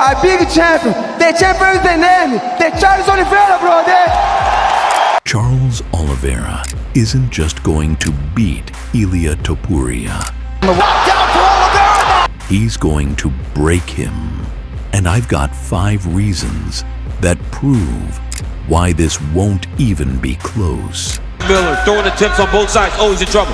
a big champion. The champion is the name. The Charles Oliveira, brother. Charles Oliveira isn't just going to beat Ilia Topuria. He's going to break him. And I've got 5 reasons that prove why this won't even be close. Miller throwing attempts on both sides. Oh, he's in trouble.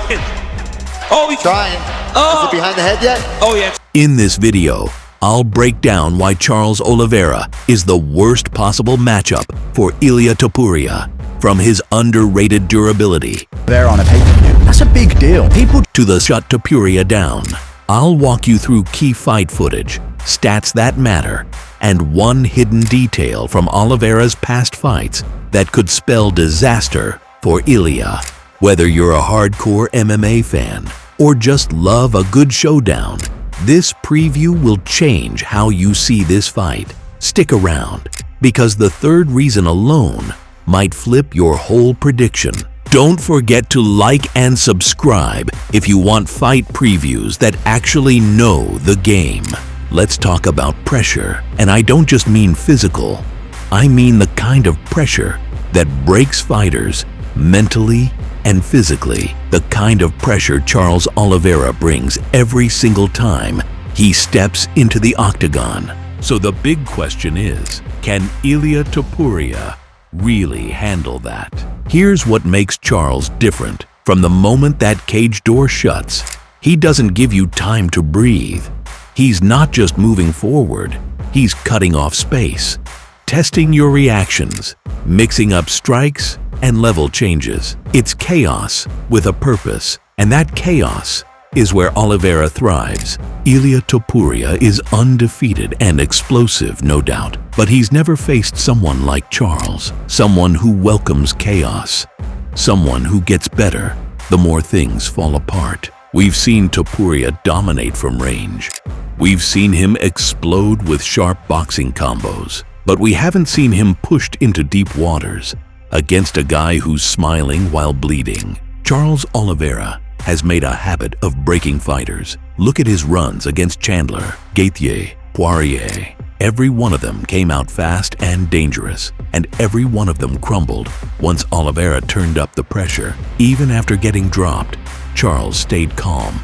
Oh, he's trying. Oh. Is it behind the head yet? Oh, yeah. In this video, I'll break down why Charles Oliveira is the worst possible matchup for Ilia Topuria. From his underrated durability there on a pay-per-view. That's a big deal. People to the shut Topuria down. I'll walk you through key fight footage, stats that matter, and one hidden detail from Oliveira's past fights that could spell disaster for Ilia. Whether you're a hardcore MMA fan or just love a good showdown, this preview will change how you see this fight. Stick around, because the third reason alone might flip your whole prediction. Don't forget to like and subscribe if you want fight previews that actually know the game. Let's talk about pressure, and I don't just mean physical. I mean the kind of pressure that breaks fighters mentally and physically. The kind of pressure Charles Oliveira brings every single time he steps into the octagon. So the big question is, can Ilia Topuria really handle that? Here's what makes Charles different. From the moment that cage door shuts, he doesn't give you time to breathe. He's not just moving forward, he's cutting off space, testing your reactions, mixing up strikes and level changes. It's chaos with a purpose, and that chaos is where Oliveira thrives. Ilia Topuria is undefeated and explosive, no doubt, but he's never faced someone like Charles, someone who welcomes chaos, someone who gets better the more things fall apart. We've seen Topuria dominate from range. We've seen him explode with sharp boxing combos, but we haven't seen him pushed into deep waters against a guy who's smiling while bleeding. Charles Oliveira has made a habit of breaking fighters. Look at his runs against Chandler, Gaethje, Poirier. Every one of them came out fast and dangerous, and every one of them crumbled once Oliveira turned up the pressure. Even after getting dropped, Charles stayed calm,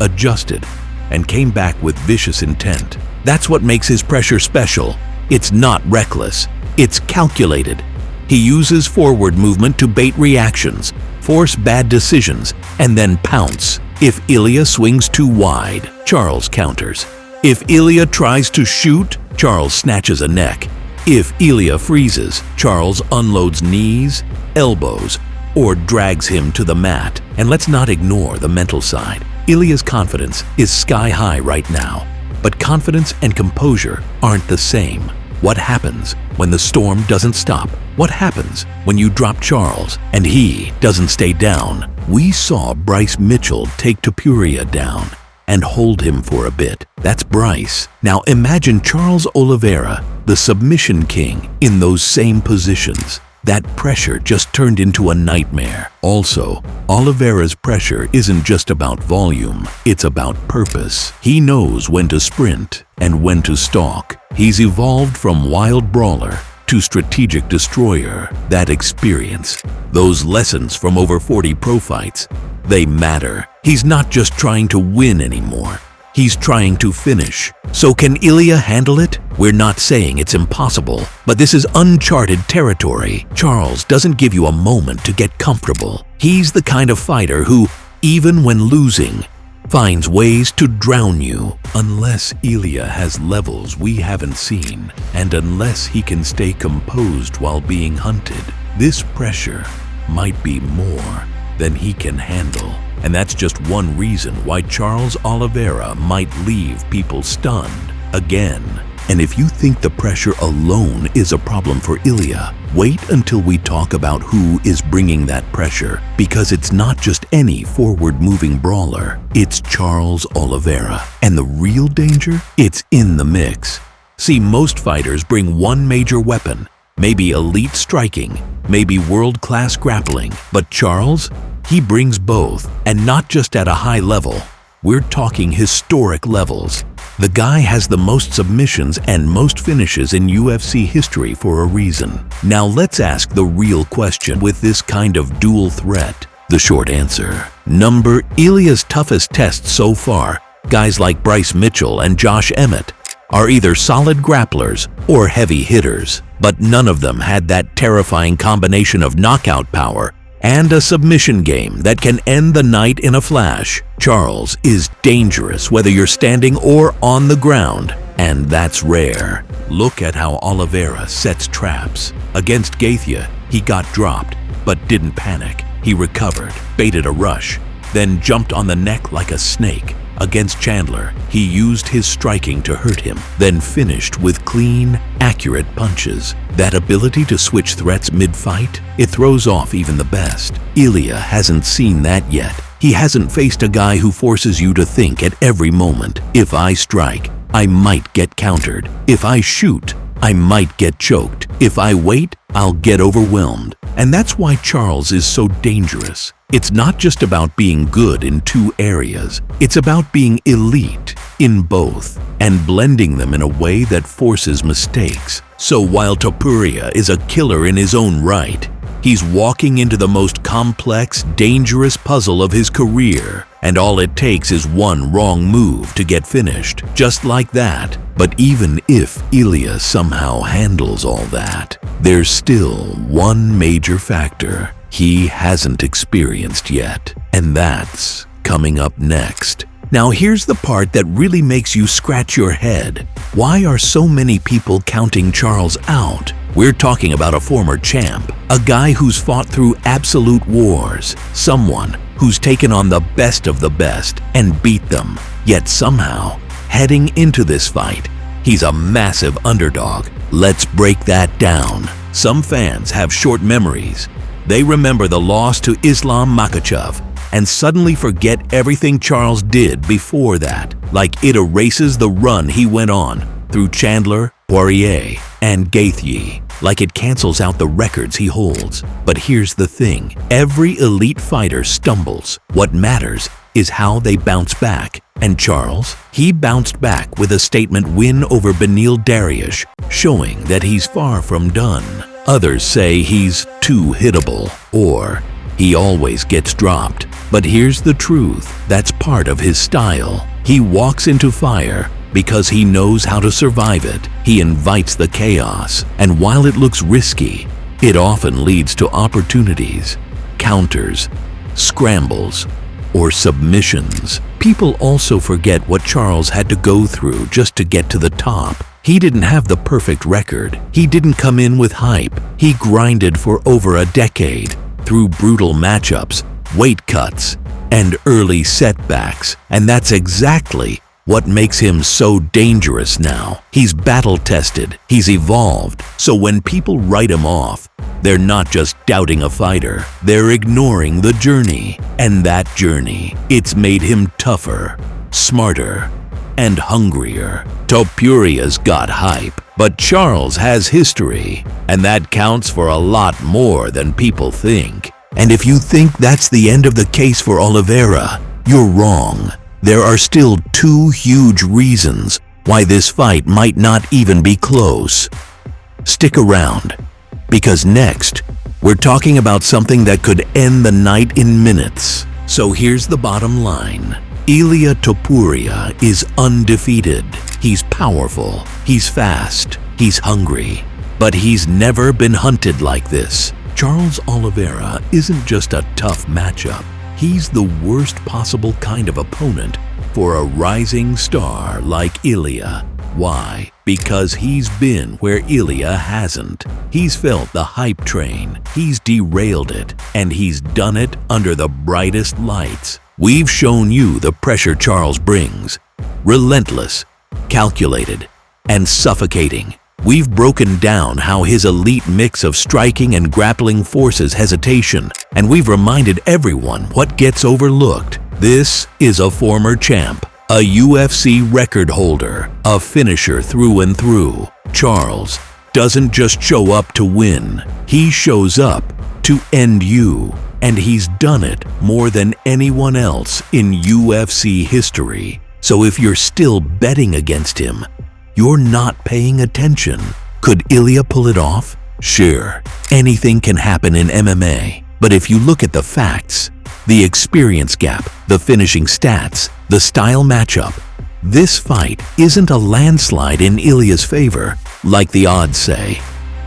adjusted, and came back with vicious intent. That's what makes his pressure special. It's not reckless, it's calculated. He uses forward movement to bait reactions, force bad decisions, and then pounce. If Ilia swings too wide, Charles counters. If Ilia tries to shoot, Charles snatches a neck. If Ilia freezes, Charles unloads knees, elbows, or drags him to the mat. And let's not ignore the mental side. Ilia's confidence is sky high right now, but confidence and composure aren't the same. What happens when the storm doesn't stop? What happens when you drop Charles and he doesn't stay down? We saw Bryce Mitchell take Topuria down and hold him for a bit. That's Bryce. Now imagine Charles Oliveira, the submission king, in those same positions. That pressure just turned into a nightmare. Also, Oliveira's pressure isn't just about volume, it's about purpose. He knows when to sprint and when to stalk. He's evolved from wild brawler to strategic destroyer. That experience, those lessons from over 40 pro fights, they matter. He's not just trying to win anymore. He's trying to finish. So can Ilia handle it? We're not saying it's impossible, but this is uncharted territory. Charles doesn't give you a moment to get comfortable. He's the kind of fighter who, even when losing, finds ways to drown you. Unless Ilia has levels we haven't seen, and unless he can stay composed while being hunted, this pressure might be more than he can handle. And that's just one reason why Charles Oliveira might leave people stunned again. And if you think the pressure alone is a problem for Ilia, wait until we talk about who is bringing that pressure, because it's not just any forward-moving brawler, it's Charles Oliveira. And the real danger? It's in the mix. See, most fighters bring one major weapon, maybe elite striking, maybe world-class grappling, but Charles? He brings both, and not just at a high level. We're talking historic levels. The guy has the most submissions and most finishes in UFC history for a reason. Now let's ask the real question with this kind of dual threat. The short answer. Number Ilia's toughest tests so far, guys like Bryce Mitchell and Josh Emmett, are either solid grapplers or heavy hitters, but none of them had that terrifying combination of knockout power and a submission game that can end the night in a flash. Charles is dangerous whether you're standing or on the ground, and that's rare. Look at how Oliveira sets traps. Against Gaethje, he got dropped, but didn't panic. He recovered, baited a rush, then jumped on the neck like a snake. Against Chandler, he used his striking to hurt him, then finished with clean, accurate punches. That ability to switch threats mid-fight, it throws off even the best. Ilia hasn't seen that yet. He hasn't faced a guy who forces you to think at every moment. If I strike, I might get countered. If I shoot, I might get choked. If I wait, I'll get overwhelmed. And that's why Charles is so dangerous. It's not just about being good in two areas. It's about being elite in both and blending them in a way that forces mistakes. So while Topuria is a killer in his own right, he's walking into the most complex, dangerous puzzle of his career. And all it takes is one wrong move to get finished, just like that. But even if Ilia somehow handles all that, there's still one major factor he hasn't experienced yet, and that's coming up next. Now here's the part that really makes you scratch your head. Why are so many people counting Charles out? We're talking about a former champ, a guy who's fought through absolute wars, someone who's taken on the best of the best and beat them. Yet somehow, heading into this fight, he's a massive underdog. Let's break that down. Some fans have short memories. They remember the loss to Islam Makhachev and suddenly forget everything Charles did before that, like it erases the run he went on through Chandler, Poirier, and Gaethje, like it cancels out the records he holds. But here's the thing, every elite fighter stumbles. What matters is how they bounce back. And Charles, he bounced back with a statement win over Beneil Dariush, showing that he's far from done. Others say he's too hittable, or he always gets dropped. But here's the truth, that's part of his style. He walks into fire because he knows how to survive it. He invites the chaos, and while it looks risky, it often leads to opportunities, counters, scrambles, or submissions. People also forget what Charles had to go through just to get to the top. He didn't have the perfect record. He didn't come in with hype. He grinded for over a decade through brutal matchups, weight cuts, and early setbacks. And that's exactly what makes him so dangerous now. He's battle-tested, he's evolved. So when people write him off, they're not just doubting a fighter, they're ignoring the journey. And that journey, it's made him tougher, smarter, and hungrier. Topuria's got hype, but Charles has history, and that counts for a lot more than people think. And if you think that's the end of the case for Oliveira, you're wrong. There are still two huge reasons why this fight might not even be close. Stick around, because next, we're talking about something that could end the night in minutes. So here's the bottom line. Ilia Topuria is undefeated. He's powerful, he's fast, he's hungry, but he's never been hunted like this. Charles Oliveira isn't just a tough matchup. He's the worst possible kind of opponent for a rising star like Ilia. Why? Because he's been where Ilia hasn't. He's felt the hype train, he's derailed it, and he's done it under the brightest lights. We've shown you the pressure Charles brings. Relentless, calculated, and suffocating. We've broken down how his elite mix of striking and grappling forces hesitation, and we've reminded everyone what gets overlooked. This is a former champ, a UFC record holder, a finisher through and through. Charles doesn't just show up to win, he shows up to end you. And he's done it more than anyone else in UFC history. So if you're still betting against him, you're not paying attention. Could Ilia pull it off? Sure, anything can happen in MMA. But if you look at the facts, the experience gap, the finishing stats, the style matchup, this fight isn't a landslide in Ilia's favor, like the odds say.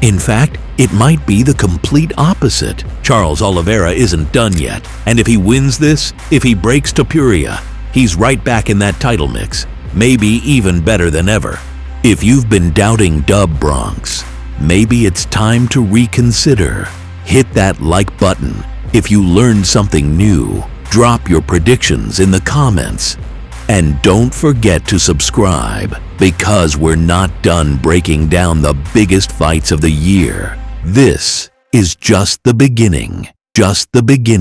In fact, it might be the complete opposite. Charles Oliveira isn't done yet, and if he wins this, if he breaks Topuria, he's right back in that title mix, maybe even better than ever. If you've been doubting Dub Bronx, maybe it's time to reconsider. Hit that like button. If you learned something new, drop your predictions in the comments. And don't forget to subscribe, because we're not done breaking down the biggest fights of the year. This is just the beginning. Just the beginning.